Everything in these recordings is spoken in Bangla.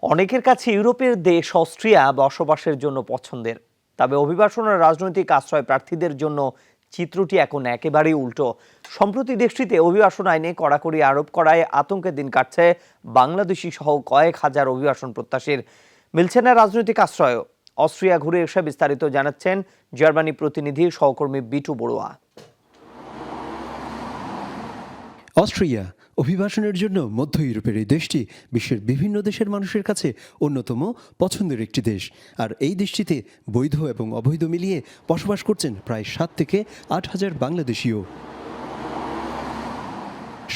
অনেকের কাছে ইউরোপের দেশ অস্ট্রিয়া বসবাসের জন্য পছন্দের, তবে অভিবাসন ও রাজনৈতিক আশ্রয় প্রার্থীদের জন্য চিত্রটি এখন একেবারেই উল্টো। সম্প্রতি দেশটিতে অভিবাসন আইনে কড়াকড়ি আরোপ করায় আতঙ্কের দিন কাটছে বাংলাদেশি সহ কয়েক হাজার অভিবাসন প্রত্যাশীর। মিলছে না রাজনৈতিক আশ্রয়। অস্ট্রিয়া ঘুরে এসে বিস্তারিত জানাচ্ছেন জার্মানি প্রতিনিধি সহকর্মী বিটু বড়ুয়া। অস্ট্রিয়া অভিবাসনের জন্য মধ্য ইউরোপের এই দেশটি বিশ্বের বিভিন্ন দেশের মানুষের কাছে অন্যতম পছন্দের একটি দেশ। আর এই দেশটিতে বৈধ এবং অবৈধ মিলিয়ে বসবাস করছেন প্রায় 7 থেকে 8 হাজার বাংলাদেশিও।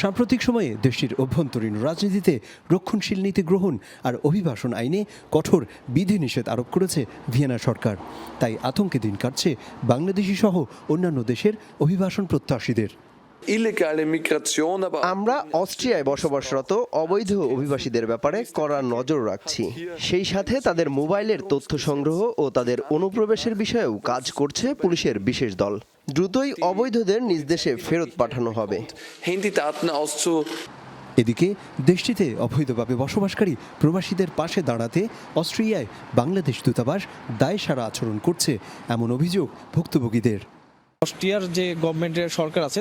সাম্প্রতিক সময়ে দেশটির অভ্যন্তরীণ রাজনীতিতে রক্ষণশীল নীতি গ্রহণ আর অভিবাসন আইনে কঠোর বিধিনিষেধ আরোপ করেছে ভিয়েনা সরকার। তাই আতঙ্কে দিন কাটছে বাংলাদেশি সহ অন্যান্য দেশের অভিবাসন প্রত্যাশীদের। আমরা অস্ট্রিয়ায় বসবাসরত অবৈধ অভিবাসীদের ব্যাপারে কড়া নজর রাখছি। সেই সাথে তাদের মোবাইলের তথ্য সংগ্রহ ও তাদের অনুপ্রবেশের বিষয়েও কাজ করছে পুলিশের বিশেষ দল। দ্রুতই অবৈধদের নিজ দেশে ফেরত পাঠানো হবে। এদিকে দেশটিতে অবৈধভাবে বসবাসকারী প্রবাসীদের পাশে দাঁড়াতে অস্ট্রিয়ায় বাংলাদেশ দূতাবাস দায়সারা আচরণ করছে, এমন অভিযোগ ভুক্তভোগীদের। অস্ট্রিয়ার যে গভর্নমেন্টের সরকার আছে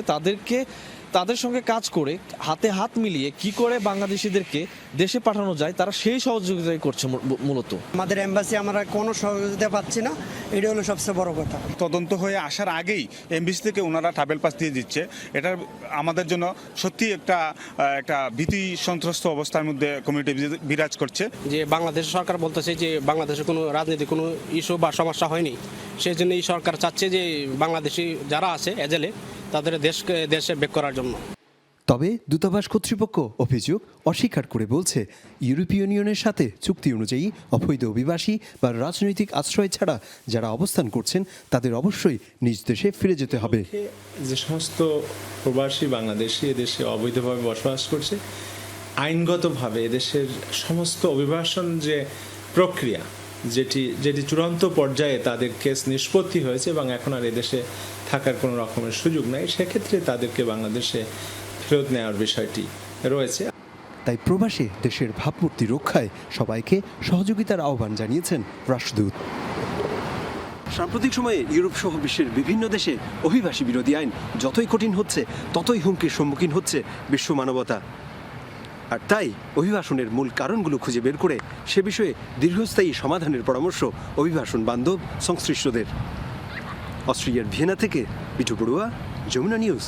তাদের সঙ্গে কাজ করে হাতে হাত মিলিয়ে কি করে বাংলাদেশিদেরকে দেশে পাঠানো যায় তারা সেই সহযোগিতাই করছে মূলত। আমাদের এমবাসি আমরা কোনো সহযোগিতা পাচ্ছি না, এটা হলো সবচেয়ে বড় কথা। তদন্ত হয়ে আসার আগেই এমবাসি থেকে ওনারা ট্রাভেল পাস দিয়ে দিচ্ছে। এটা আমাদের জন্য সত্যি একটা ভীতি সন্ত্রস্ত অবস্থার মধ্যে কমিউনিটি বিরাজ করছে। যে বাংলাদেশ সরকার বলতেছে যে বাংলাদেশে কোনো রাজনীতি কোনো ইস্যু বা সমস্যা হয়নি, সেই জন্য এই সরকার চাচ্ছে যে বাংলাদেশি যারা আছে এজেলে তাদের দেশে ব্যাক করার জন্য। তবে দূতাবাস কর্তৃপক্ষ অভিযোগ অস্বীকার করে বলছে, ইউরোপীয় ইউনিয়নের সাথে চুক্তি অনুযায়ী অবৈধ অভিবাসী বা রাজনৈতিক আশ্রয় ছাড়া যারা অবস্থান করছেন তাদের অবশ্যই নিজ দেশে ফিরে যেতে হবে। যে সমস্ত প্রবাসী বাংলাদেশি এদেশে অবৈধভাবে বসবাস করছে, আইনগতভাবে এদেশের সমস্ত অভিবাসন যে প্রক্রিয়া যেটি চূড়ান্ত পর্যায়ে তাদের কেস নিষ্পত্তি হয়েছে এবং এখন আর এদেশে থাকার কোনো রকমের সুযোগ নাই, সেক্ষেত্রে তাদেরকে বাংলাদেশে ফেরত নেওয়ার বিষয়টি রয়েছে। তাই প্রবাসী দেশের ভাবমূর্তি রক্ষায় সবাইকে সহযোগিতার আহ্বান জানিয়েছেন রাষ্ট্রদূত। সাম্প্রতিক সময়ে ইউরোপ সহ বিশ্বের বিভিন্ন দেশে অভিবাসী বিরোধী আইন যতই কঠিন হচ্ছে ততই হুমকির সম্মুখীন হচ্ছে বিশ্ব মানবতা। আর তাই অভিবাসনের মূল কারণগুলো খুঁজে বের করে সে বিষয়ে দীর্ঘস্থায়ী সমাধানের পরামর্শ অভিবাসন বান্ধব সংশ্লিষ্টদের। অস্ট্রিয়ার ভিয়েনা থেকে বিটু বড়ুয়া, যমুনা নিউজ।